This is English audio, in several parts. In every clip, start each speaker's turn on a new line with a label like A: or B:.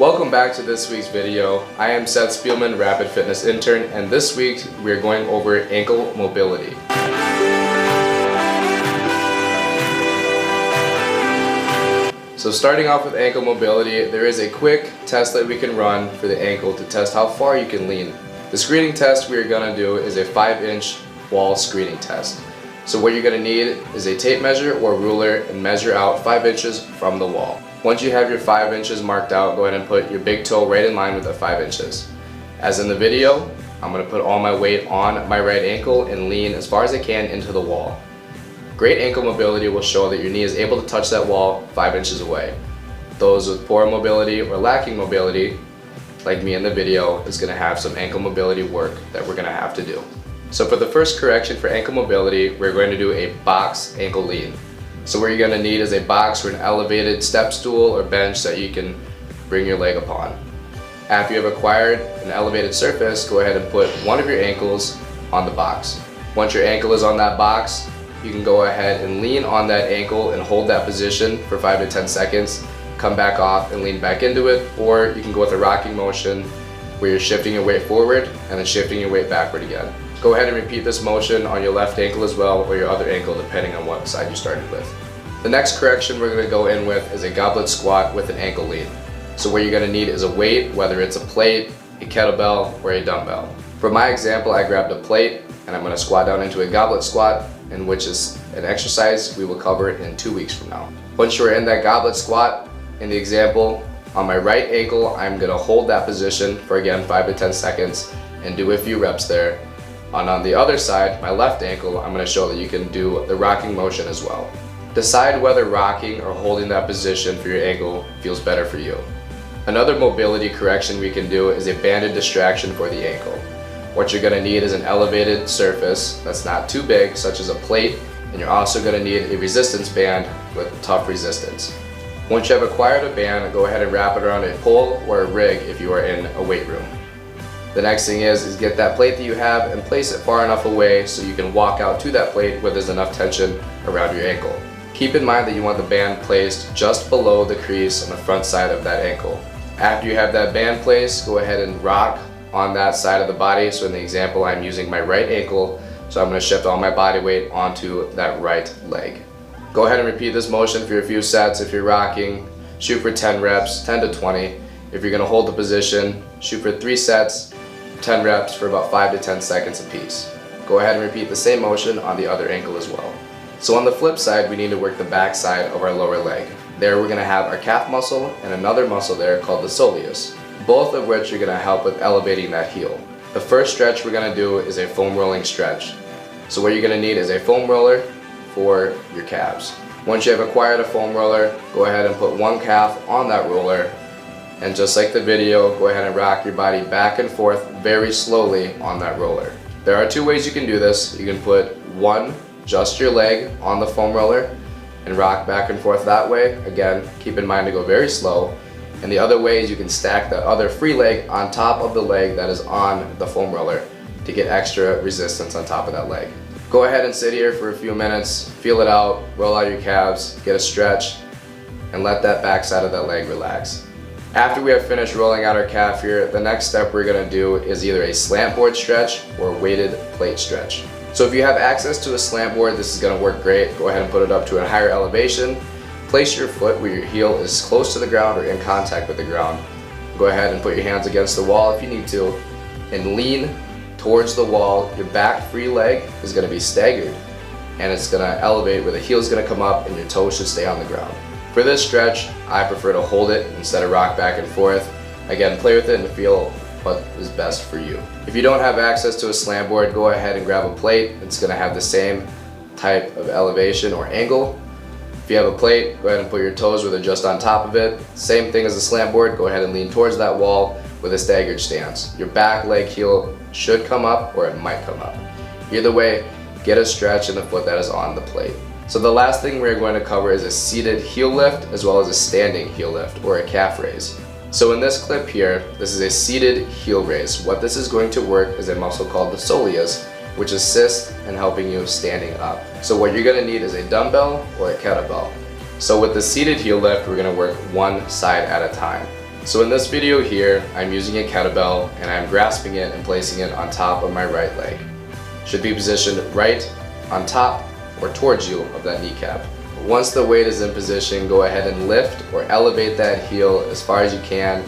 A: Welcome back to this week's video. I am Seth Spielmann, Rapid Fitness Intern, and this week we are going over ankle mobility. So starting off with ankle mobility, there is a quick test that we can run for the ankle to test how far you can lean. The screening test we are going to do is a 5-inch wall screening test. So what you're going to need is a tape measure or ruler and measure out 5 inches from the wall. Once you have your 5 inches marked out, go ahead and put your big toe right in line with the 5 inches. As in the video, I'm going to put all my weight on my right ankle and lean as far as I can into the wall. Great ankle mobility will show that your knee is able to touch that wall 5 inches away. Those with poor mobility or lacking mobility, like me in the video, is going to have some ankle mobility work that we're going to have to do. So for the first correction for ankle mobility, we're going to do a box ankle lean. So what you're going to need is a box or an elevated step stool or bench that you can bring your leg upon. After you have acquired an elevated surface, go ahead and put one of your ankles on the box. Once your ankle is on that box, you can go ahead and lean on that ankle and hold that position for 5 to 10 seconds, come back off and lean back into it, or you can go with a rocking motion where you're shifting your weight forward and then shifting your weight backward again. Go ahead and repeat this motion on your left ankle as well, or your other ankle, depending on what side you started with. The next correction we're going to go in with is a goblet squat with an ankle lean. So what you're going to need is a weight, whether it's a plate, a kettlebell, or a dumbbell. For my example, I grabbed a plate and I'm going to squat down into a goblet squat, and which is an exercise we will cover in 2 weeks from now. Once you're in that goblet squat, in the example, on my right ankle, I'm going to hold that position for again 5 to 10 seconds and do a few reps there. And on the other side, my left ankle, I'm going to show that you can do the rocking motion as well. Decide whether rocking or holding that position for your ankle feels better for you. Another mobility correction we can do is a banded distraction for the ankle. What you're going to need is an elevated surface that's not too big, such as a plate, and you're also going to need a resistance band with tough resistance. Once you have acquired a band, go ahead and wrap it around a pole or a rig if you are in a weight room. The next thing is get that plate that you have and place it far enough away so you can walk out to that plate where there's enough tension around your ankle. Keep in mind that you want the band placed just below the crease on the front side of that ankle. After you have that band placed, go ahead and rock on that side of the body. So in the example, I'm using my right ankle, so I'm going to shift all my body weight onto that right leg. Go ahead and repeat this motion for a few sets. If you're rocking, shoot for 10 reps, 10 to 20. If you're going to hold the position, shoot for 3 sets, 10 reps for about 5 to 10 seconds apiece. Go ahead and repeat the same motion on the other ankle as well. So on the flip side, we need to work the back side of our lower leg. There we're going to have our calf muscle and another muscle there called the soleus, both of which are going to help with elevating that heel. The first stretch we're going to do is a foam rolling stretch. So what you're going to need is a foam roller for your calves. Once you have acquired a foam roller, go ahead and put one calf on that roller, and just like the video, go ahead and rock your body back and forth very slowly on that roller. There are 2 ways you can do this. You can put one, just your leg on the foam roller and rock back and forth that way. Again, keep in mind to go very slow. And the other way is you can stack the other free leg on top of the leg that is on the foam roller to get extra resistance on top of that leg. Go ahead and sit here for a few minutes, feel it out, roll out your calves, get a stretch, and let that back side of that leg relax. After we have finished rolling out our calf here, the next step we're going to do is either a slant board stretch or weighted plate stretch. So if you have access to a slant board, this is going to work great. Go ahead and put it up to a higher elevation. Place your foot where your heel is close to the ground or in contact with the ground. Go ahead and put your hands against the wall if you need to and lean towards the wall. Your back free leg is going to be staggered and it's going to elevate where the heel is going to come up and your toes should stay on the ground. For this stretch, I prefer to hold it instead of rock back and forth. Again, play with it and feel what is best for you. If you don't have access to a slant board, go ahead and grab a plate. It's going to have the same type of elevation or angle. If you have a plate, go ahead and put your toes where they're just on top of it. Same thing as a slant board, go ahead and lean towards that wall with a staggered stance. Your back leg heel should come up or it might come up. Either way, get a stretch in the foot that is on the plate. So the last thing we're going to cover is a seated heel lift as well as a standing heel lift or a calf raise. So in this clip here, this is a seated heel raise. What this is going to work is a muscle called the soleus, which assists in helping you standing up. So what you're going to need is a dumbbell or a kettlebell. So with the seated heel lift, we're going to work one side at a time. So in this video here, I'm using a kettlebell and I'm grasping it and placing it on top of my right leg. Should be positioned right on top or towards you of that kneecap. Once the weight is in position, go ahead and lift or elevate that heel as far as you can.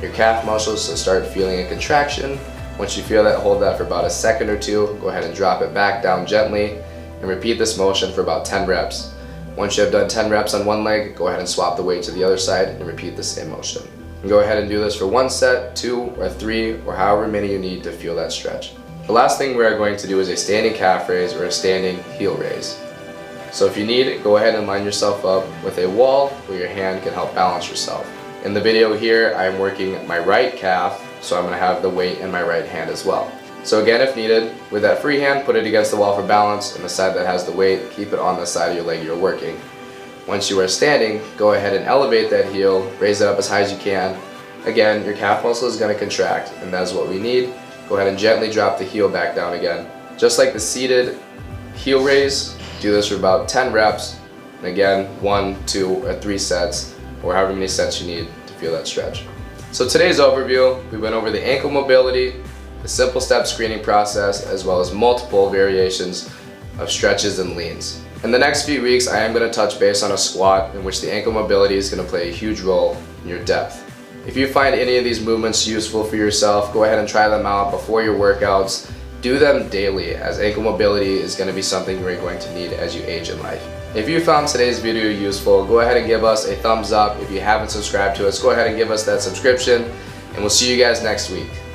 A: Your calf muscles will start feeling a contraction. Once you feel that, hold that for about a second or two. Go ahead and drop it back down gently and repeat this motion for about 10 reps. Once you have done 10 reps on one leg, go ahead and swap the weight to the other side and repeat the same motion. And go ahead and do this for 1 set, 2 or 3 or however many you need to feel that stretch. The last thing we are going to do is a standing calf raise or a standing heel raise. So if you need, go ahead and line yourself up with a wall where your hand can help balance yourself. In the video here, I'm working my right calf, so I'm going to have the weight in my right hand as well. So again, if needed, with that free hand, put it against the wall for balance, and the side that has the weight, keep it on the side of your leg you're working. Once you are standing, go ahead and elevate that heel, raise it up as high as you can. Again, your calf muscle is going to contract, and that is what we need. Go ahead and gently drop the heel back down again. Just like the seated heel raise, do this for about 10 reps, and again, 1, 2, or 3 sets, or however many sets you need to feel that stretch. So today's overview, we went over the ankle mobility, the simple step screening process, as well as multiple variations of stretches and leans. In the next few weeks, I am going to touch base on a squat in which the ankle mobility is going to play a huge role in your depth. If you find any of these movements useful for yourself, go ahead and try them out before your workouts. Do them daily, as ankle mobility is going to be something you're going to need as you age in life. If you found today's video useful, go ahead and give us a thumbs up. If you haven't subscribed to us, go ahead and give us that subscription, and we'll see you guys next week.